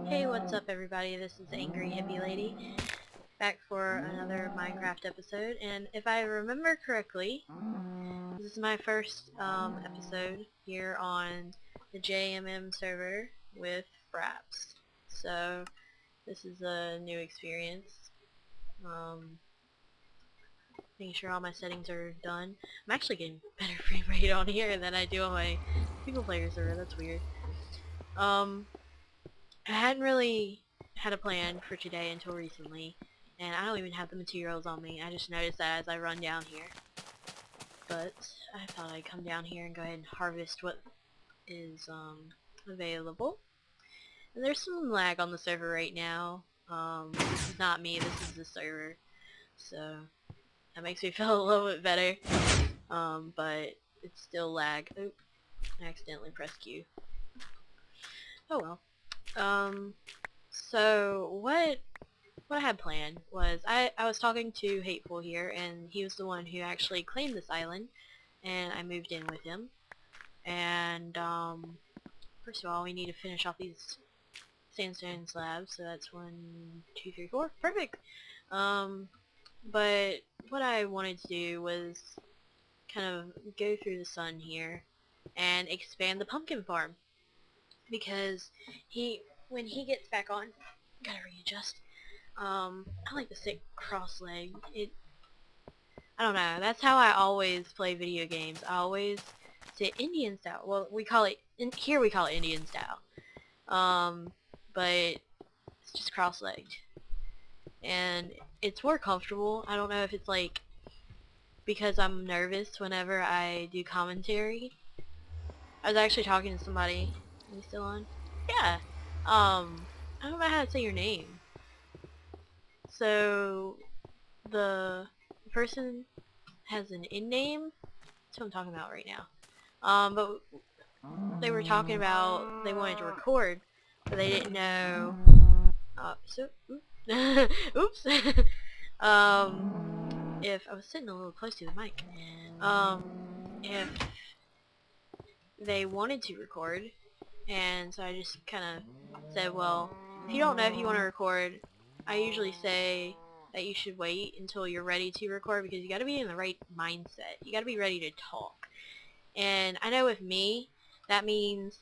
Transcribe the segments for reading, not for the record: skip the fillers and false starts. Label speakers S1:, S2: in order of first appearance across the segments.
S1: Hey, what's up everybody? This is Angry Hippie Lady, back for another Minecraft episode, and if I remember correctly, this is my first episode here on the JMM server with Fraps. So, this is a new experience. Making sure all my settings are done. I'm actually getting better frame rate on here than I do on my single player server, that's weird. I hadn't really had a plan for today until recently, and I don't even have the materials on me. I just noticed that as I run down here. But I thought I'd come down here and go ahead and harvest what is available. And there's some lag on the server right now. This is not me, this is the server. So that makes me feel a little bit better. But it's still lag. Oop, I accidentally pressed Q. Oh well. So what I had planned was I was talking to Hateful here, and he was the one who actually claimed this island, and I moved in with him. And first of all, we need to finish off these sandstone slabs, so that's 1, 2, 3, 4, perfect. But what I wanted to do was kind of go through the sun here and expand the pumpkin farm, because when he gets back on, gotta readjust. I like to sit cross-legged. I don't know. That's how I always play video games. I always sit Indian style. Well, we call it here we call it Indian style. But it's just cross-legged, and it's more comfortable. I don't know if it's like because I'm nervous whenever I do commentary. I was actually talking to somebody. Are you still on? Yeah. I don't know how to say your name. So the person has an in name. That's what I'm talking about right now. But they were talking about they wanted to record, but they didn't know. Oops. If I was sitting a little close to the mic, if they wanted to record, and so I just kind of said, well, if you don't know if you want to record, I usually say that you should wait until you're ready to record, because you got to be in the right mindset. You got to be ready to talk. And I know with me, that means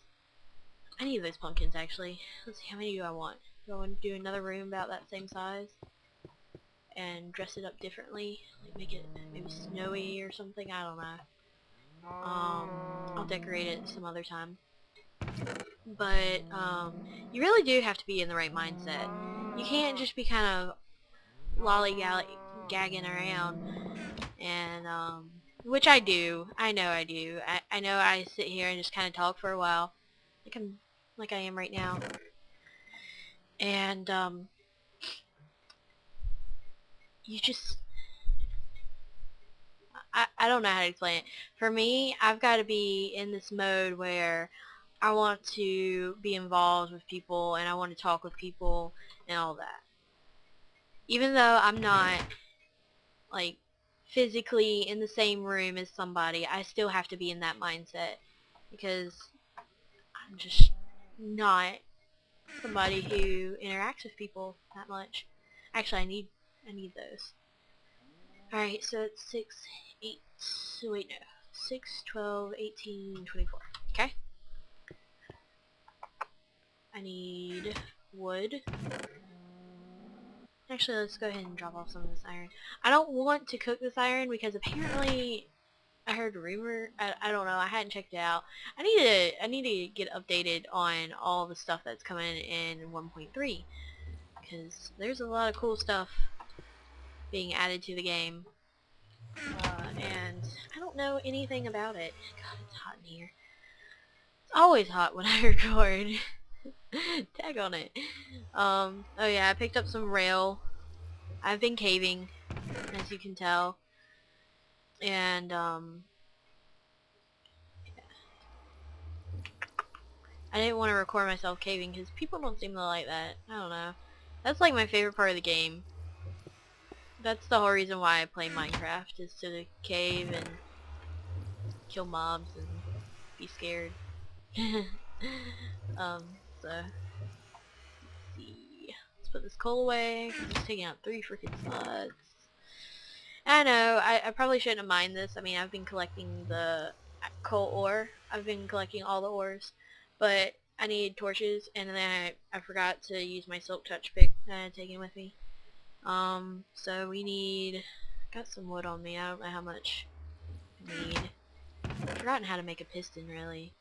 S1: I need those pumpkins actually. Let's see, how many do I want? Do I want to do another room about that same size and dress it up differently, like make it maybe snowy or something? I don't know. I'll decorate it some other time. But you really do have to be in the right mindset. You can't just be kind of lollygagging around, and which I do. I know I do. I know I sit here and just kind of talk for a while, like I am right now. And you just I don't know how to explain it. For me, I've got to be in this mode where I want to be involved with people, and I want to talk with people and all that. Even though I'm not like physically in the same room as somebody, I still have to be in that mindset, because I'm just not somebody who interacts with people that much. Actually, I need those. Alright, so it's 6, 8, wait no, 6, 12, 18, 24. Okay? I need wood. Actually, let's go ahead and drop off some of this iron. I don't want to cook this iron because apparently I heard a rumor. I don't know. I hadn't checked it out. I need to get updated on all the stuff that's coming in 1.3, because there's a lot of cool stuff being added to the game, and I don't know anything about it. God, it's hot in here. It's always hot when I record. Tag on it. Oh yeah, I picked up some rail. I've been caving, as you can tell, and yeah. I didn't want to record myself caving because people don't seem to like that. I don't know. That's like my favorite part of the game. That's the whole reason why I play Minecraft, is to cave and kill mobs and be scared. So see. Let's put this coal away. It's taking out 3 freaking slots. I know, I probably shouldn't have mined this. I mean, I've been collecting the coal ore. I've been collecting all the ores. But I need torches, and then I forgot to use my silk touch pick that I had taken with me. So we need... got some wood on me. I don't know how much I need. I've forgotten how to make a piston, really.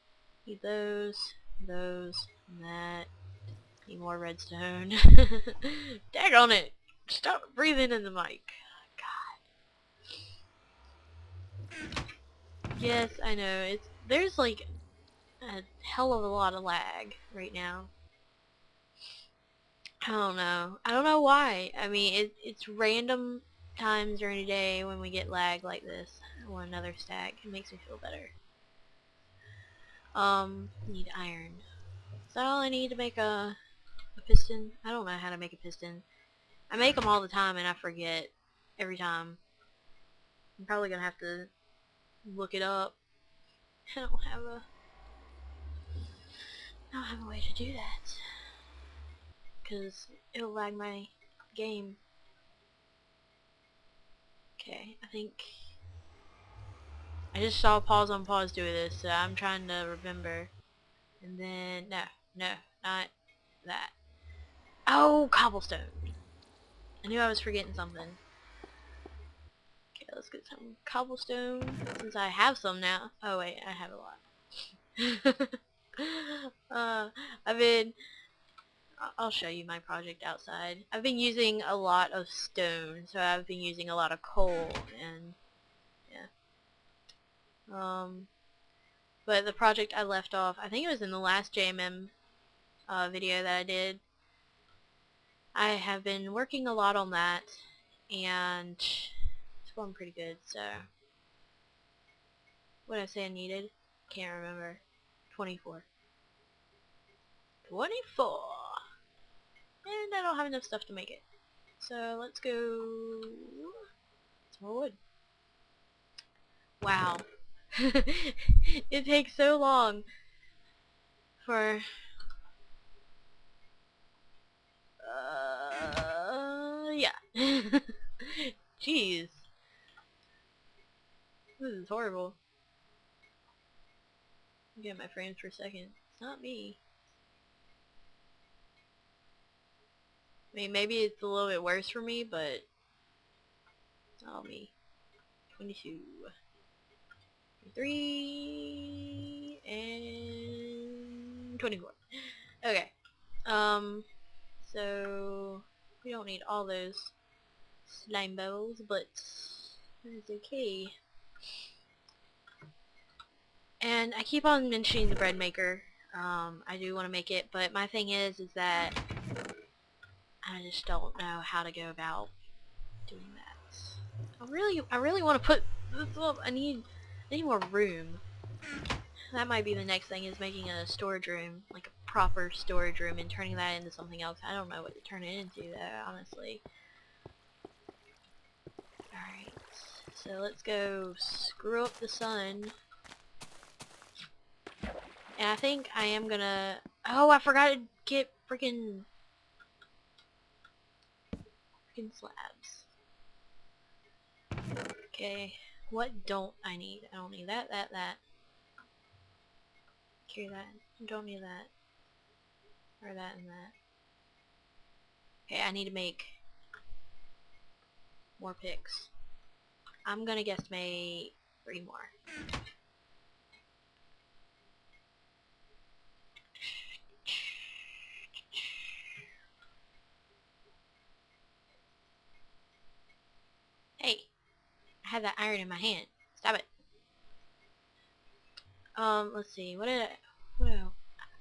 S1: Need those, and that. Need more redstone. Daggone it! Stop breathing in the mic. God. Yes, I know. There's like a hell of a lot of lag right now. I don't know. I don't know why. I mean, it's random times during the day when we get lag like this. I want another stack. It makes me feel better. Need iron. Is that all I need to make a piston? I don't know how to make a piston. I make them all the time and I forget every time. I'm probably gonna have to look it up. I don't have a way to do that. Because it'll lag my game. Okay, I think I just saw pause on pause do this, so I'm trying to remember. And then no, not that. Oh, cobblestone. I knew I was forgetting something. Okay, let's get some cobblestone since I have some now. Oh wait, I have a lot. I'll show you my project outside. I've been using a lot of stone, so I've been using a lot of coal, and yeah. But the project I left off, I think it was in the last JMM video that I did. I have been working a lot on that, and it's going pretty good, so. What did I say I needed? Can't remember. 24. 24! And I don't have enough stuff to make it. So let's go... some more wood. Wow. It takes so long for... yeah. Jeez. This is horrible. Get my frames for a second. It's not me. I mean, maybe it's a little bit worse for me, but it's all me. 22. 23 and 24. Okay. So we don't need all those slime balls, but it's okay. And I keep on mentioning the bread maker. I do want to make it, but my thing is that I just don't know how to go about doing that. I really want to put this up. I need more room. That might be the next thing, is making a storage room, like a proper storage room, and turning that into something else. I don't know what to turn it into, though, honestly. Alright, so let's go screw up the sun. And I think I am gonna... oh, I forgot to get freaking slabs. Okay, what don't I need? I don't need that. Carry that. Don't need that. Or that and that. Okay, I need to make more picks. I'm gonna guesstimate 3 more. Hey! I have that iron in my hand. Stop it. Let's see. What else?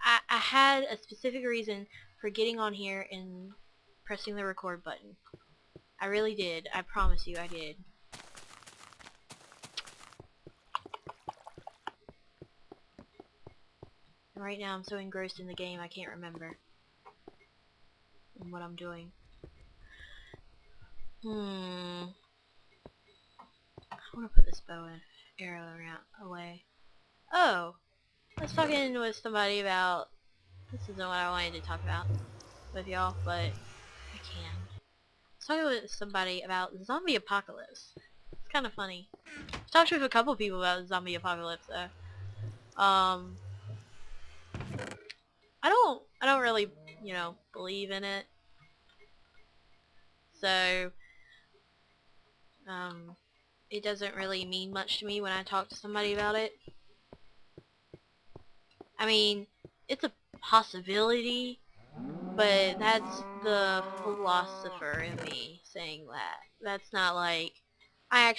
S1: I had a specific reason for getting on here and pressing the record button. I really did. I promise you I did. And right now I'm so engrossed in the game I can't remember what I'm doing. I want to put this bow and arrow away. Oh! I was talking with somebody about... this isn't what I wanted to talk about. with y'all, but I can. I was talking with somebody about the zombie apocalypse. It's kind of funny. I've talked with a couple people about the zombie apocalypse though. I don't really, you know, believe in it. So, it doesn't really mean much to me when I talk to somebody about it. I mean, it's a possibility, but that's the philosopher in me saying that. That's not like, I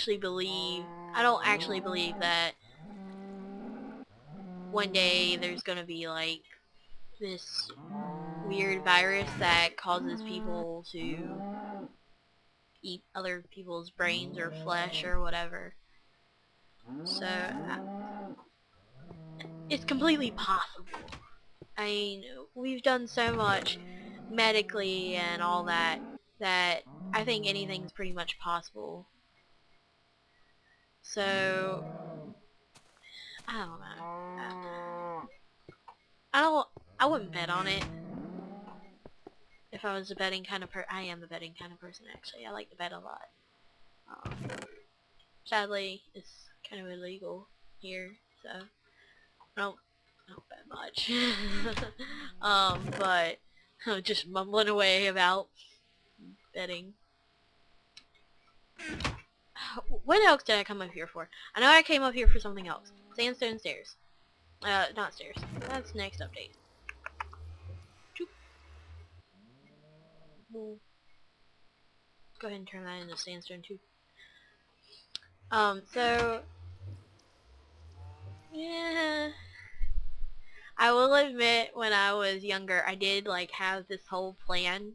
S1: don't actually believe that one day there's gonna be like this weird virus that causes people to eat other people's brains or flesh or whatever. So, it's completely possible. I mean, we've done so much medically and all that I think anything's pretty much possible. So, I don't know. I wouldn't bet on it. If I was a betting kind of I am a betting kind of person actually. I like to bet a lot. Sadly, it's kind of illegal here, so I don't bet much. But I'm just mumbling away about betting. What else did I come up here for? I know I came up here for something else. Sandstone stairs. Not stairs. That's next update. We'll go ahead and turn that into sandstone too. So yeah, I will admit when I was younger I did like have this whole plan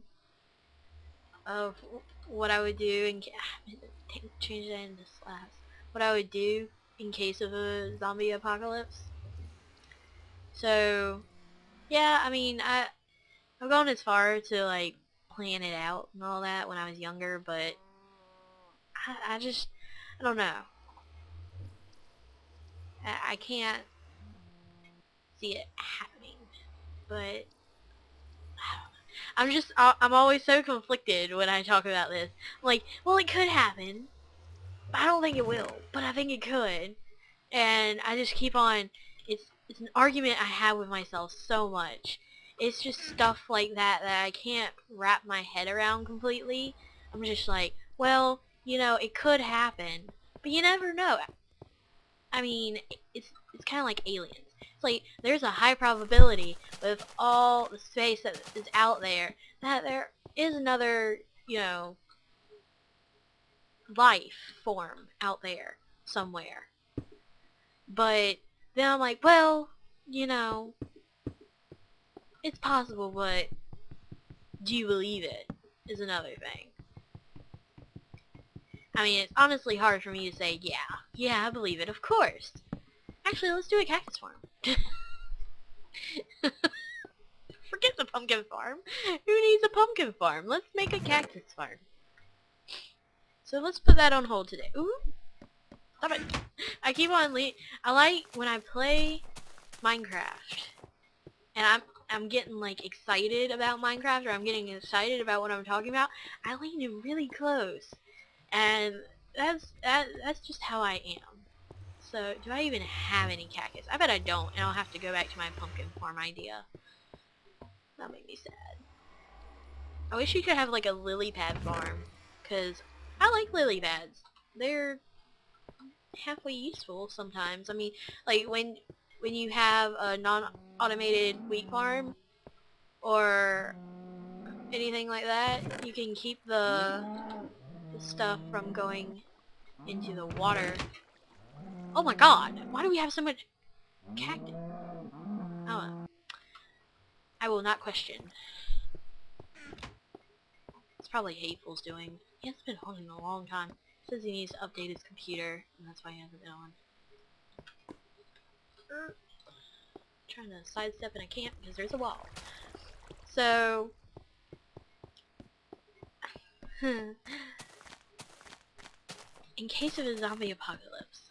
S1: of what I would do in change that into slabs. What I would do in case of a zombie apocalypse. So yeah, I mean I've gone as far to like plan it out and all that when I was younger, but I don't know. I can't see it happening, but I'm always so conflicted when I talk about this. I'm like, well, it could happen, but I don't think it will, but I think it could, and I just keep on. It's an argument I have with myself so much. It's just stuff like that that I can't wrap my head around completely. I'm just like, well, you know, it could happen, but you never know. I mean, it's kind of like aliens. It's like there's a high probability with all the space that is out there that there is another, you know, life form out there somewhere. But then I'm like, well, you know, it's possible, but do you believe it is another thing. I mean, it's honestly hard for me to say, yeah, I believe it, of course. Actually, let's do a cactus farm. Forget the pumpkin farm. Who needs a pumpkin farm? Let's make a cactus farm. So let's put that on hold today. Ooh. Stop it. I keep on I like when I play Minecraft and I'm getting like excited about Minecraft, or I'm getting excited about what I'm talking about, I lean in really close. And that's just how I am. So, do I even have any cactus? I bet I don't, and I'll have to go back to my pumpkin farm idea. That'll make me sad. I wish you could have like a lily pad farm, because I like lily pads. They're halfway useful sometimes. I mean, like when you have a non-automated wheat farm, or anything like that, you can keep the stuff from going into the water. Oh my god, why do we have so much cactus? Oh, I will not question. It's probably Hateful's doing. He hasn't been on in a long time. Says he needs to update his computer, and that's why he hasn't been on. Trying to sidestep and I can't because there's a wall. So, in case of a zombie apocalypse,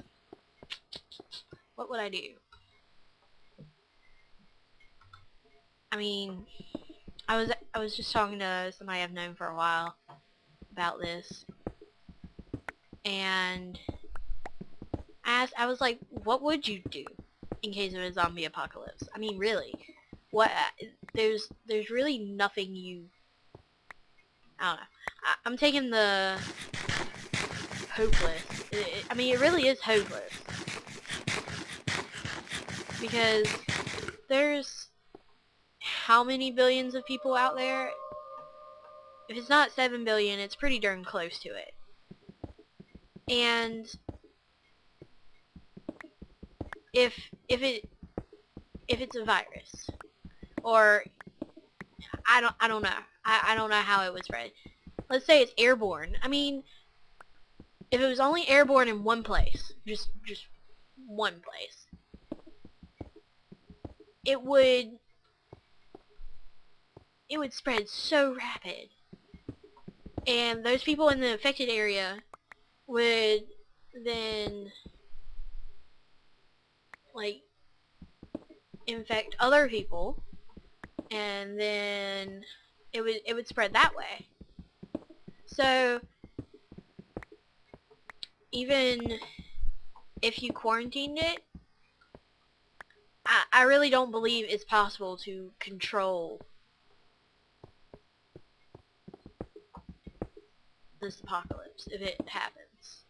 S1: what would I do? I mean, I was just talking to somebody I've known for a while about this, and I was like, what would you do in case of a zombie apocalypse? I mean, really, what? There's really nothing you. I don't know. I'm taking the hopeless. I mean, it really is hopeless because there's how many billions of people out there? If it's not 7 billion, it's pretty darn close to it. And if it's a virus, or I don't know. I don't know how it was spread. Let's say it's airborne. I mean, if it was only airborne in one place, just one place, it would spread so rapid. And those people in the affected area would then like infect other people, and then it would spread that way. So even if you quarantined it, I really don't believe it's possible to control this apocalypse if it happens.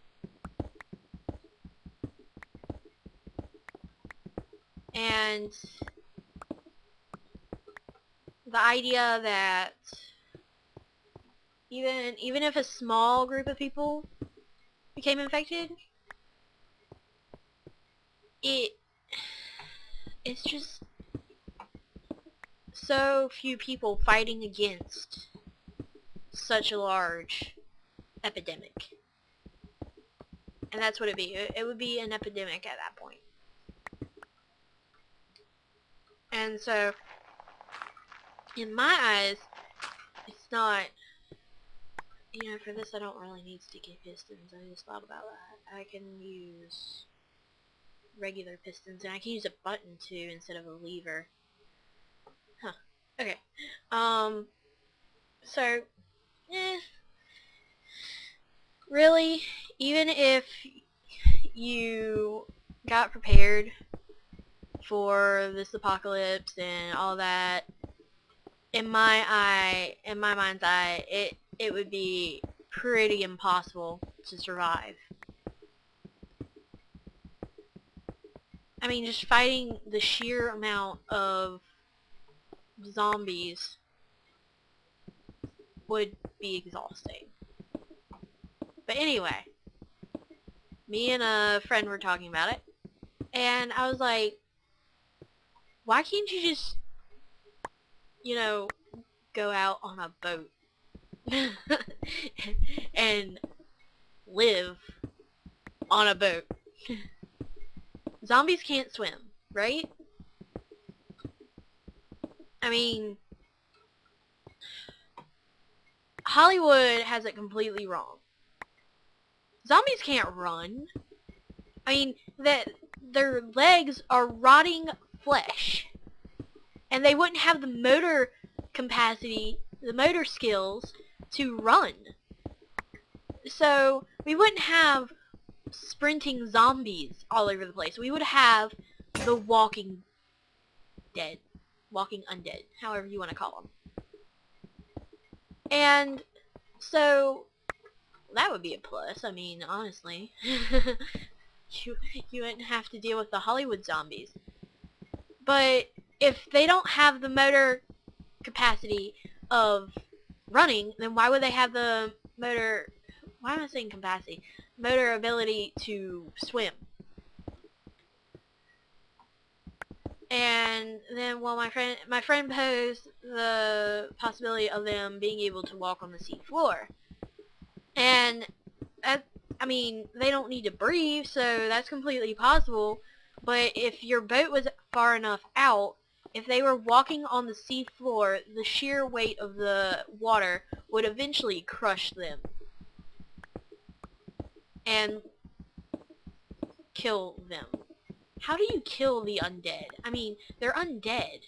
S1: And the idea that even if a small group of people became infected, it's just so few people fighting against such a large epidemic. And that's what it'd be. It would be an epidemic at that point. And so, in my eyes, it's not, you know, for this I don't really need sticky pistons. I just thought about that. I can use regular pistons, and I can use a button too instead of a lever. Huh. Okay. So, really, even if you got prepared for this apocalypse and all that, in my mind's eye, it would be pretty impossible to survive. I mean, just fighting the sheer amount of zombies would be exhausting. But anyway, me and a friend were talking about it, and I was like, why can't you just, you know, go out on a boat and live on a boat? Zombies can't swim, right? I mean, Hollywood has it completely wrong. Zombies can't run. I mean, their legs are rotting flesh, and they wouldn't have the motor capacity, the motor skills to run. So we wouldn't have sprinting zombies all over the place. We would have the walking dead, walking undead, however you want to call them. And so that would be a plus. I mean, honestly, you wouldn't have to deal with the Hollywood zombies. But if they don't have the motor capacity of running, then why would they have the motor, why am I saying capacity? Motor ability to swim. And then, well, my friend posed the possibility of them being able to walk on the sea floor. And I mean, they don't need to breathe, so that's completely possible. But if your boat was far enough out, if they were walking on the sea floor, the sheer weight of the water would eventually crush them and kill them. How do you kill the undead? I mean, they're undead.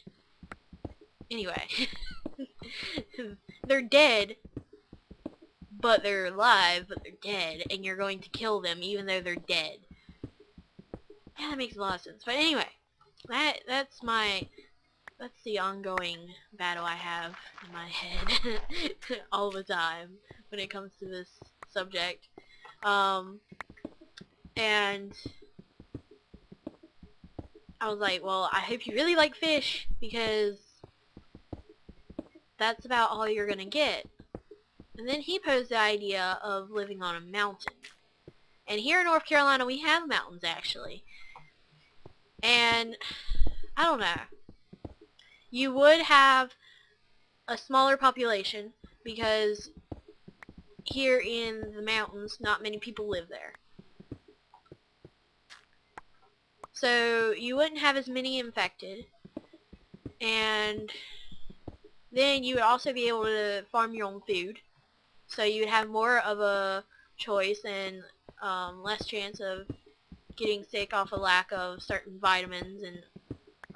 S1: Anyway. They're dead, but they're alive, but they're dead, and you're going to kill them even though they're dead. Yeah, that makes a lot of sense. But anyway, that's the ongoing battle I have in my head all the time when it comes to this subject. And I was like, well, I hope you really like fish, because that's about all you're gonna get. And then he posed the idea of living on a mountain. And here in North Carolina we have mountains, actually. And I don't know. You would have a smaller population because here in the mountains not many people live there. So you wouldn't have as many infected, and then you would also be able to farm your own food. So you would have more of a choice and less chance of getting sick off a lack of certain vitamins and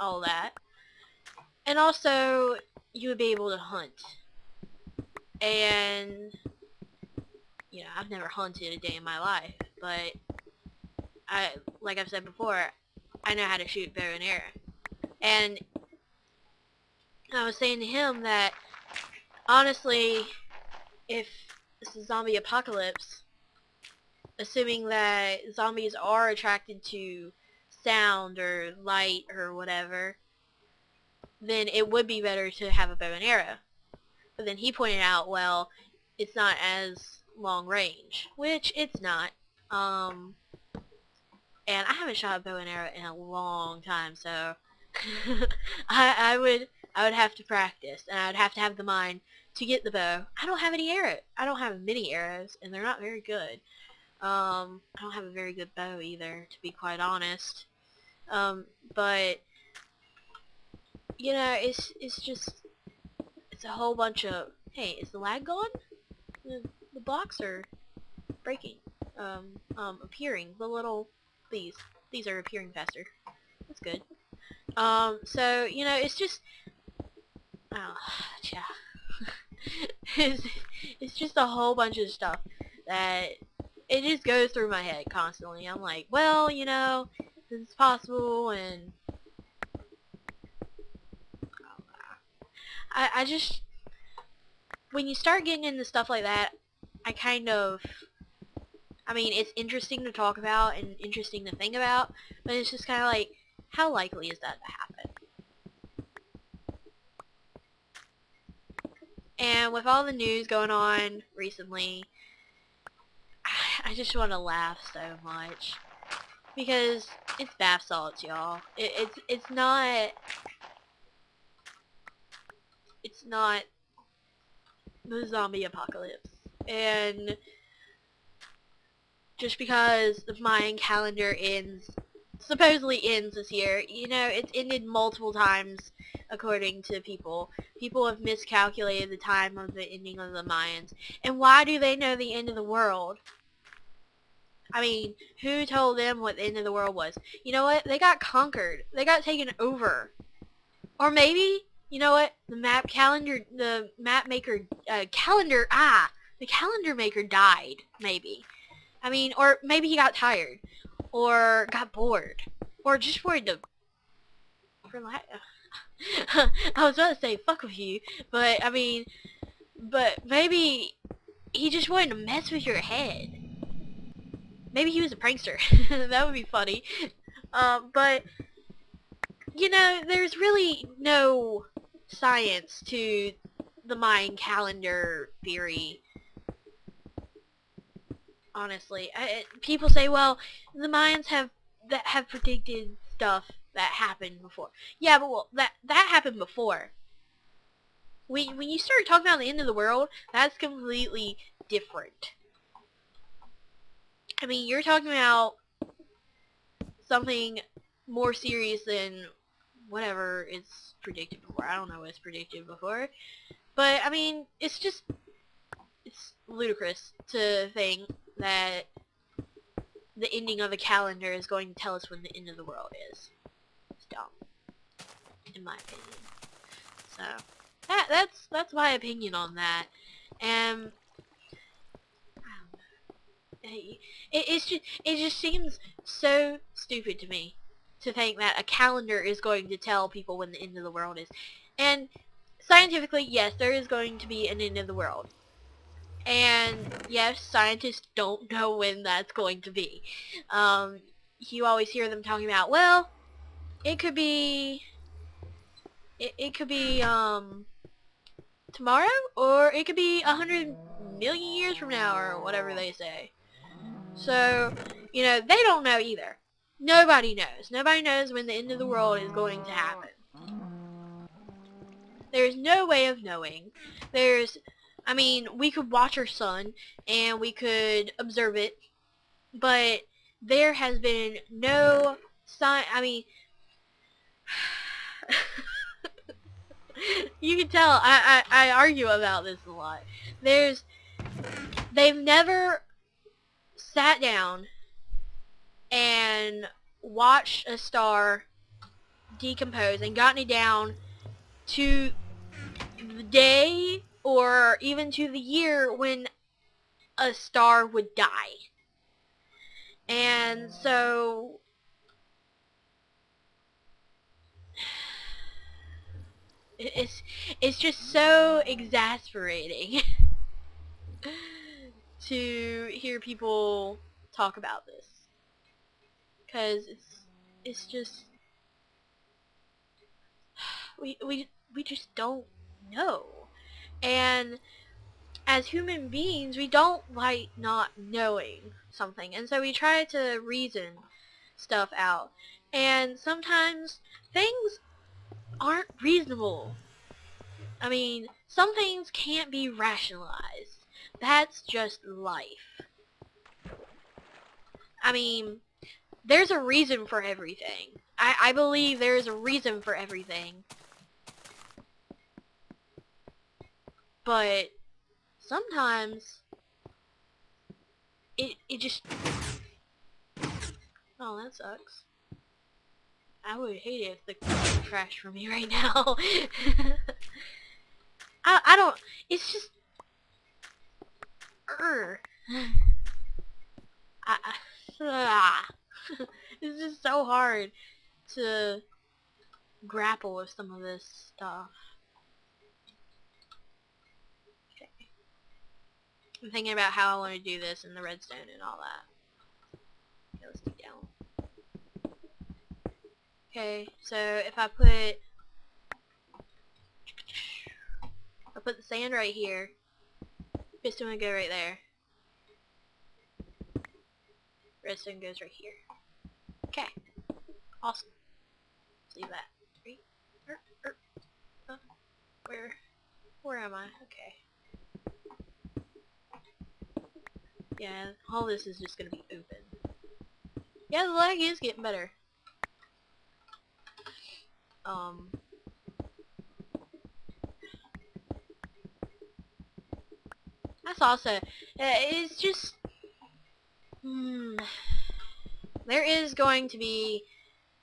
S1: all that. And also, you would be able to hunt. And, you know, I've never hunted a day in my life, but like I've said before, I know how to shoot bow and arrow. And I was saying to him that, honestly, if it's a zombie apocalypse, assuming that zombies are attracted to sound or light or whatever, then it would be better to have a bow and arrow. But then he pointed out, well, it's not as long range, which it's not. And I haven't shot a bow and arrow in a long time, so I would have to practice, and I would have to have the mind to get the bow. I don't have any arrows. I don't have many arrows, and they're not very good. I don't have a very good bow either, to be quite honest. But you know, it's just, it's a whole bunch of, hey, is the lag gone? The blocks are breaking. Appearing. The little, these are appearing faster. That's good. So, you know, it's just, oh, yeah. it's just a whole bunch of stuff that it just goes through my head constantly. I'm like, well, you know, this is possible, and I just, when you start getting into stuff like that, I mean, it's interesting to talk about and interesting to think about, but it's just kind of like, how likely is that to happen? And with all the news going on recently, I just want to laugh so much, because it's bath salts, y'all. It's not the zombie apocalypse. And just because the Mayan calendar supposedly ends this year, you know, it's ended multiple times according to people. People have miscalculated the time of the ending of the Mayans. And why do they know the end of the world? I mean, who told them what the end of the world was? You know what? They got conquered. They got taken over. Or maybe, you know what? The calendar maker died, maybe. I mean, or maybe he got tired, or got bored, or just wanted to, I was about to say fuck with you, but I mean, but maybe he just wanted to mess with your head. Maybe he was a prankster. That would be funny. But, you know, there's really no science to the Mayan calendar theory. Honestly, people say, well, the Mayans have predicted stuff that happened before. Yeah, but well, that happened before. When you start talking about the end of the world, that's completely different. I mean, you're talking about something more serious than whatever is predicted before. I don't know what's predicted before. But, I mean, it's ludicrous to think that the ending of the calendar is going to tell us when the end of the world is. It's dumb, in my opinion. So, That's my opinion on that. And it just seems so stupid to me to think that a calendar is going to tell people when the end of the world is. And scientifically, yes, there is going to be an end of the world. And yes, scientists don't know when that's going to be. You always hear them talking about, well, it could be, it could be, tomorrow, or it could be 100 million years from now, or whatever they say. So, you know, they don't know either. Nobody knows. Nobody knows when the end of the world is going to happen. There's no way of knowing. I mean, we could watch our sun, and we could observe it, but there has been no sign, I mean, you can tell I argue about this a lot. They've never sat down and watched a star decompose and gotten it down to the day or even to the year when a star would die. And so it's just so exasperating to hear people talk about this, because it's just we just don't know. And as human beings, we don't like not knowing something, and so we try to reason stuff out, and sometimes things aren't reasonable. I mean, some things can't be rationalized. That's just life. I mean, there's a reason for everything. I believe there is a reason for everything. But sometimes it just... Oh, that sucks. I would hate it if the car crashed for me right now. I don't... It's just... It's just so hard to grapple with some of this stuff. Okay. I'm thinking about how I want to do this and the redstone and all that. Okay, let's dig down. Okay, so if I put the sand right here, piston would go right there. Redstone goes right here. Okay. Awesome. Let's leave that. Where am I? Okay. Yeah, all this is just gonna be open. Yeah, the lag is getting better. That's also, it's just, there is going to be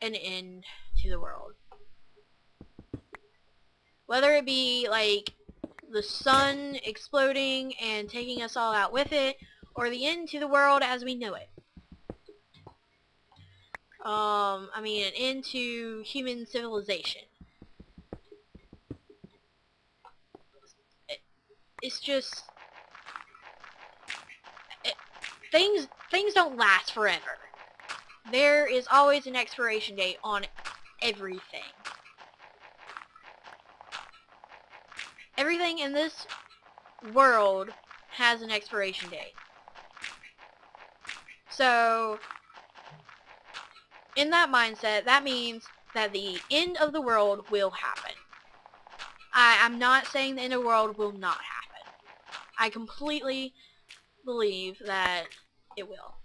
S1: an end to the world. Whether it be like the sun exploding and taking us all out with it, or the end to the world as we know it. I mean, an end to human civilization. It's just... Things don't last forever. There is always an expiration date on everything. Everything in this world has an expiration date. So, in that mindset, that means that the end of the world will happen. I'm not saying the end of the world will not happen. I completely believe that it will.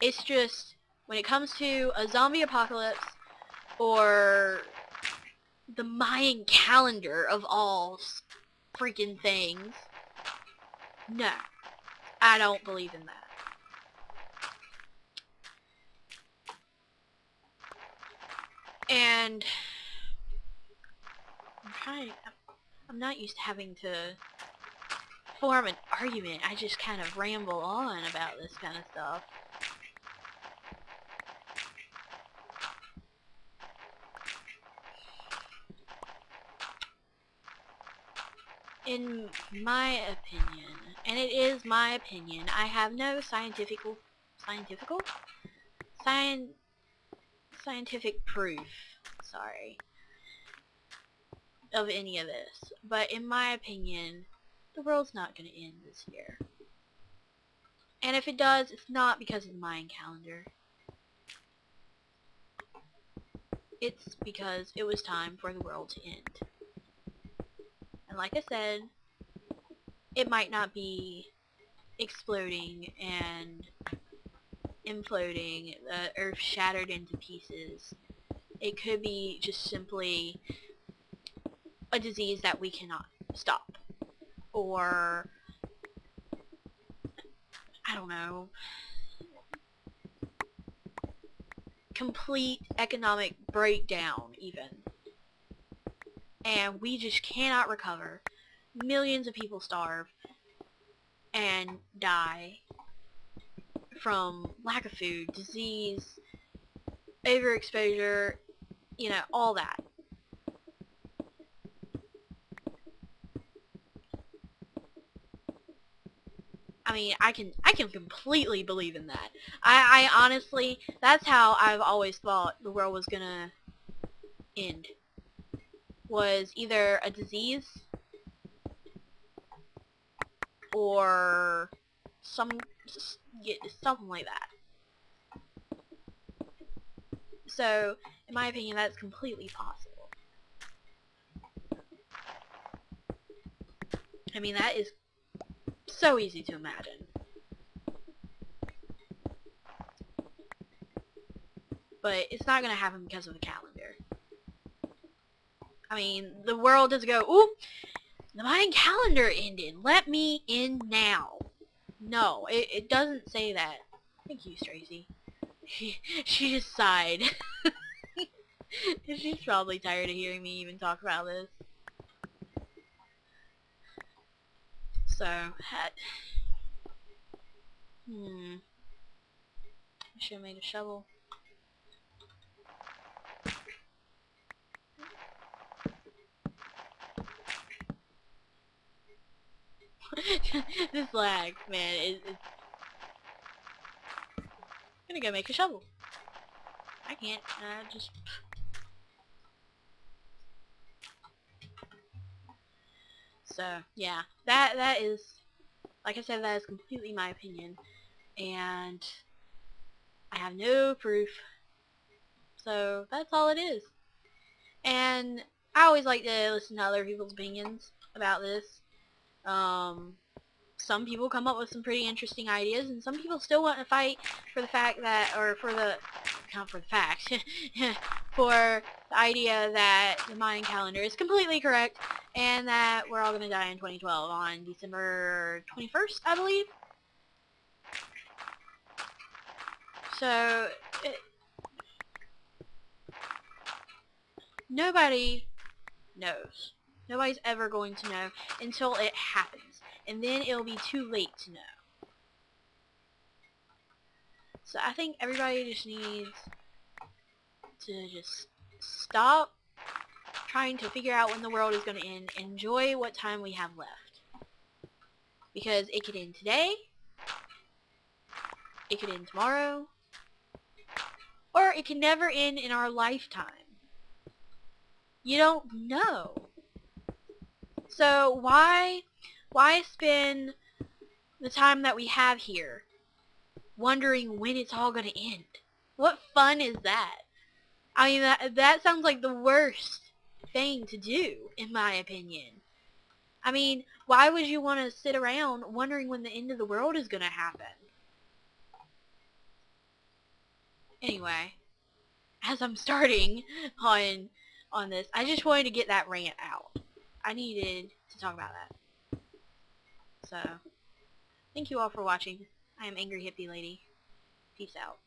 S1: It's just, when it comes to a zombie apocalypse, or the Mayan calendar of all freaking things, no, I don't believe in that. And I'm not used to having to form an argument. I just kind of ramble on about this kind of stuff. In my opinion, and it is my opinion, I have no scientific proof, sorry, of any of this, but in my opinion, the world's not going to end this year. And if it does, it's not because of the Mayan calendar. It's because it was time for the world to end. And like I said, it might not be exploding and imploding, the earth shattered into pieces. It could be just simply a disease that we cannot stop. Or, I don't know, complete economic breakdown even. And we just cannot recover. Millions of people starve and die from lack of food, disease, overexposure, you know, all that. I mean, I can completely believe in that. I honestly, that's how I've always thought the world was gonna end. Was either a disease or something like that. So, in my opinion, that's completely possible. I mean, that is so easy to imagine. But it's not going to happen because of the calendar. I mean, the world doesn't go, ooh, the Mayan calendar ended. Let me in now. No, it doesn't say that. Thank you, Tracy. She just sighed. She's probably tired of hearing me even talk about this. So, I should have made a shovel. This lag, man, it's... I'm gonna go make a shovel. I can't, just... So, yeah, that is, like I said, that is completely my opinion, and I have no proof, so that's all it is. And I always like to listen to other people's opinions about this. Some people come up with some pretty interesting ideas, and some people still want to fight for the fact that, or for the, not for the fact, for the idea that the Mayan calendar is completely correct, and that we're all going to die in 2012 on December 21st, I believe. So, nobody knows. Nobody's ever going to know until it happens. And then it'll be too late to know. So I think everybody just needs to just stop trying to figure out when the world is going to end. Enjoy what time we have left. Because it could end today. It could end tomorrow. Or it can never end in our lifetime. You don't know. So why spend the time that we have here wondering when it's all going to end? What fun is that? I mean, that sounds like the worst thing to do, in my opinion. I mean, why would you want to sit around wondering when the end of the world is going to happen? Anyway, as I'm starting on this, I just wanted to get that rant out. I needed to talk about that. So, thank you all for watching. I am Angry Hippie Lady. Peace out.